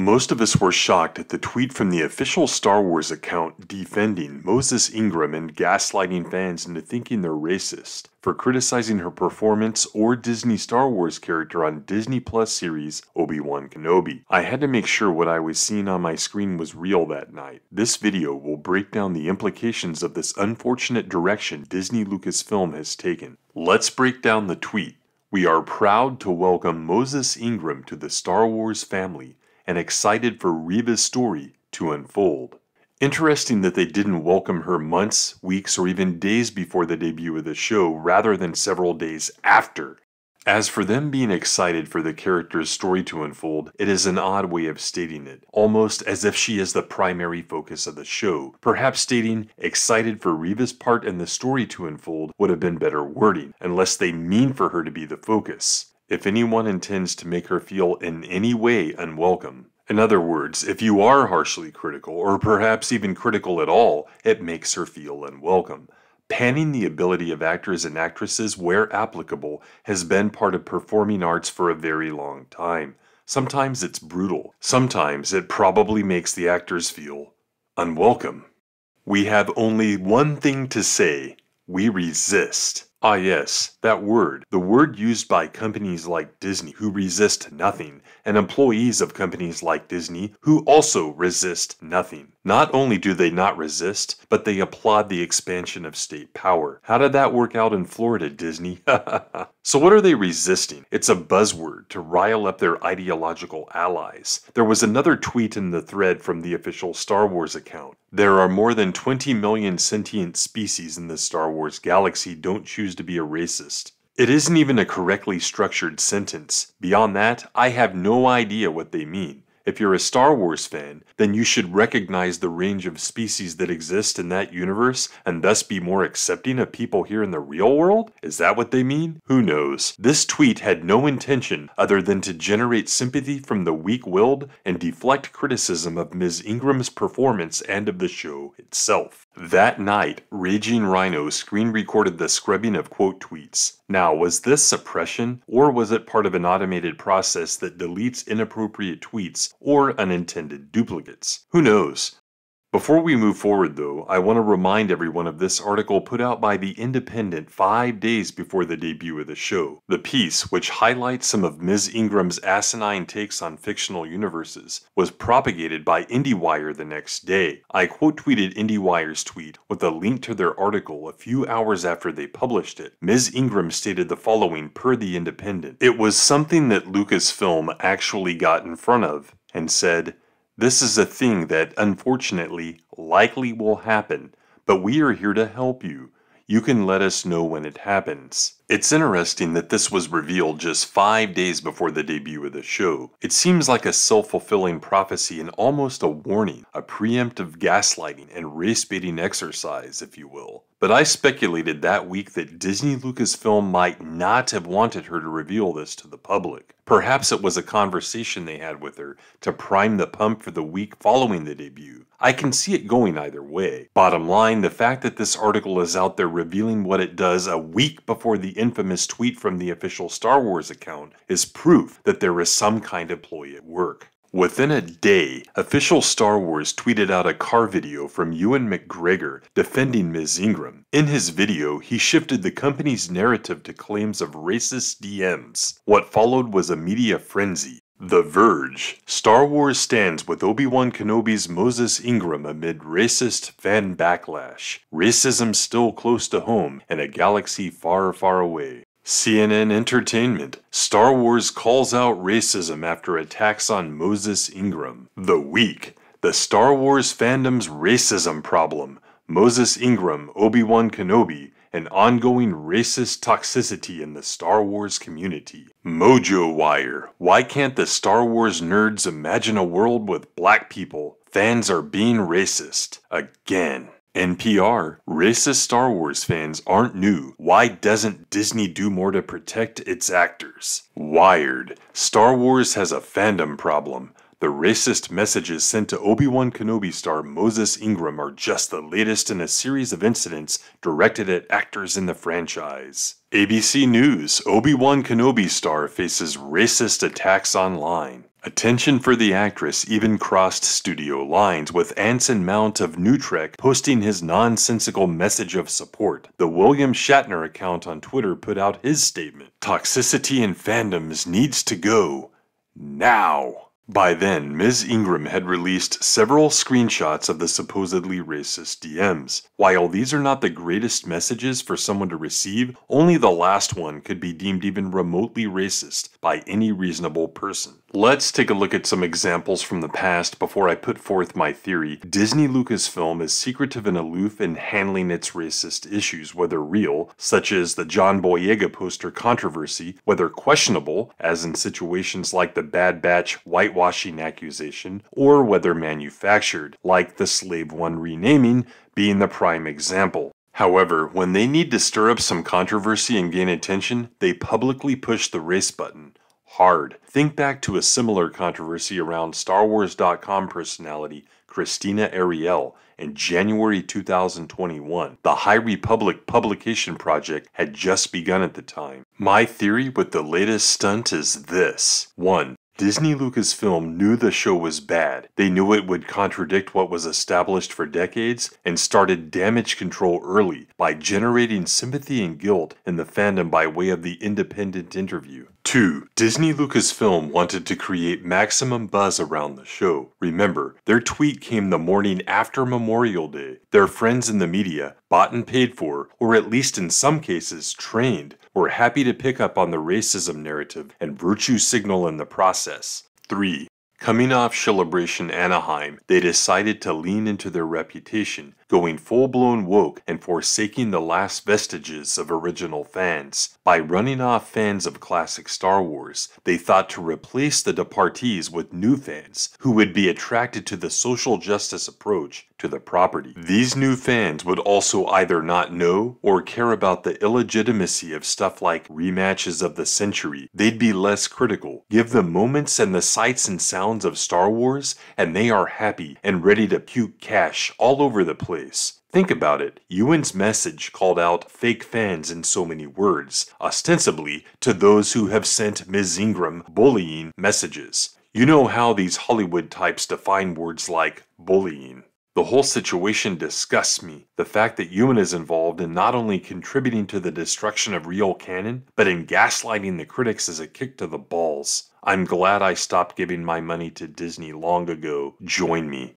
Most of us were shocked at the tweet from the official Star Wars account defending Moses Ingram and gaslighting fans into thinking they're racist for criticizing her performance or Disney Star Wars character on Disney Plus series Obi-Wan Kenobi. I had to make sure what I was seeing on my screen was real that night. This video will break down the implications of this unfortunate direction Disney Lucasfilm has taken. Let's break down the tweet. We are proud to welcome Moses Ingram to the Star Wars family and excited for Reva's story to unfold. Interesting that they didn't welcome her months, weeks, or even days before the debut of the show rather than several days after. As for them being excited for the character's story to unfold, it is an odd way of stating it, almost as if she is the primary focus of the show. Perhaps stating excited for Reva's part in the story to unfold would have been better wording, unless they mean for her to be the focus. If anyone intends to make her feel in any way unwelcome. In other words, if you are harshly critical, or perhaps even critical at all, it makes her feel unwelcome. Panning the ability of actors and actresses where applicable has been part of performing arts for a very long time. Sometimes it's brutal. Sometimes it probably makes the actors feel unwelcome. We have only one thing to say. We resist. Ah yes, that word. The word used by companies like Disney who resist nothing, and employees of companies like Disney who also resist nothing. Not only do they not resist, but they applaud the expansion of state power. How did that work out in Florida, Disney? So what are they resisting? It's a buzzword to rile up their ideological allies. There was another tweet in the thread from the official Star Wars account. There are more than 20 million sentient species in the Star Wars galaxy. Don't choose to be a racist. It isn't even a correctly structured sentence. Beyond that, I have no idea what they mean. If you're a Star Wars fan, then you should recognize the range of species that exist in that universe and thus be more accepting of people here in the real world? Is that what they mean? Who knows? This tweet had no intention other than to generate sympathy from the weak-willed and deflect criticism of Ms. Ingram's performance and of the show itself. That night, Raging Rhino screen recorded the scrubbing of quote tweets. Now, was this suppression, or was it part of an automated process that deletes inappropriate tweets or unintended duplicates? Who knows? Before we move forward though, I want to remind everyone of this article put out by The Independent 5 days before the debut of the show. The piece, which highlights some of Ms. Ingram's asinine takes on fictional universes, was propagated by IndieWire the next day. I quote-tweeted IndieWire's tweet with a link to their article a few hours after they published it. Ms. Ingram stated the following per The Independent. It was something that Lucasfilm actually got in front of and said, "This is a thing that, unfortunately, likely will happen, but we are here to help you. You can let us know when it happens." It's interesting that this was revealed just 5 days before the debut of the show. It seems like a self-fulfilling prophecy and almost a warning, a preemptive gaslighting and race-baiting exercise, if you will. But I speculated that week that Disney Lucasfilm might not have wanted her to reveal this to the public. Perhaps it was a conversation they had with her to prime the pump for the week following the debut. I can see it going either way. Bottom line, the fact that this article is out there revealing what it does a week before the infamous tweet from the official Star Wars account is proof that there is some kind of ploy at work. Within a day, official Star Wars tweeted out a car video from Ewan McGregor defending Ms. Ingram. In his video, he shifted the company's narrative to claims of racist DMs. What followed was a media frenzy. The Verge. Star Wars stands with Obi-Wan Kenobi's Moses Ingram amid racist fan backlash. Racism still close to home in a galaxy far, far away. CNN Entertainment. Star Wars calls out racism after attacks on Moses Ingram. The Week. The Star Wars fandom's racism problem. Moses Ingram, Obi-Wan Kenobi, and ongoing racist toxicity in the Star Wars community. Mojo Wire. Why can't the Star Wars nerds imagine a world with black people? Fans are being racist. Again. NPR. Racist Star Wars fans aren't new. Why doesn't Disney do more to protect its actors? Wired. Star Wars has a fandom problem. The racist messages sent to Obi-Wan Kenobi star Moses Ingram are just the latest in a series of incidents directed at actors in the franchise. ABC News, Obi-Wan Kenobi star faces racist attacks online. Attention for the actress even crossed studio lines, with Anson Mount of New Trek posting his nonsensical message of support. The William Shatner account on Twitter put out his statement. Toxicity in fandoms needs to go now. By then, Ms. Ingram had released several screenshots of the supposedly racist DMs. While these are not the greatest messages for someone to receive, only the last one could be deemed even remotely racist by any reasonable person. Let's take a look at some examples from the past before I put forth my theory. Disney Lucasfilm is secretive and aloof in handling its racist issues, whether real, such as the John Boyega poster controversy, whether questionable, as in situations like the Bad Batch whitewashing accusation, or whether manufactured, like the Slave One renaming being the prime example. However, when they need to stir up some controversy and gain attention, they publicly push the race button. Hard. Think back to a similar controversy around StarWars.com personality Christina Ariel in January 2021. The High Republic publication project had just begun at the time. My theory with the latest stunt is this. 1. Disney Lucasfilm knew the show was bad. They knew it would contradict what was established for decades and started damage control early by generating sympathy and guilt in the fandom by way of the independent interview. 2. Disney Lucasfilm wanted to create maximum buzz around the show. Remember, their tweet came the morning after Memorial Day. Their friends in the media, bought and paid for, or at least in some cases trained, were happy to pick up on the racism narrative and virtue signal in the process. 3. Coming off Celebration Anaheim, they decided to lean into their reputation, going full-blown woke and forsaking the last vestiges of original fans. By running off fans of classic Star Wars, they thought to replace the departees with new fans who would be attracted to the social justice approach to the property. These new fans would also either not know or care about the illegitimacy of stuff like rematches of the century. They'd be less critical. Give them moments and the sights and sounds of Star Wars, and they are happy and ready to puke cash all over the place. Think about it. Ewan's message called out fake fans in so many words, ostensibly to those who have sent Ms. Ingram bullying messages. You know how these Hollywood types define words like bullying. The whole situation disgusts me. The fact that Ewan is involved in not only contributing to the destruction of real canon, but in gaslighting the critics is a kick to the balls. I'm glad I stopped giving my money to Disney long ago. Join me.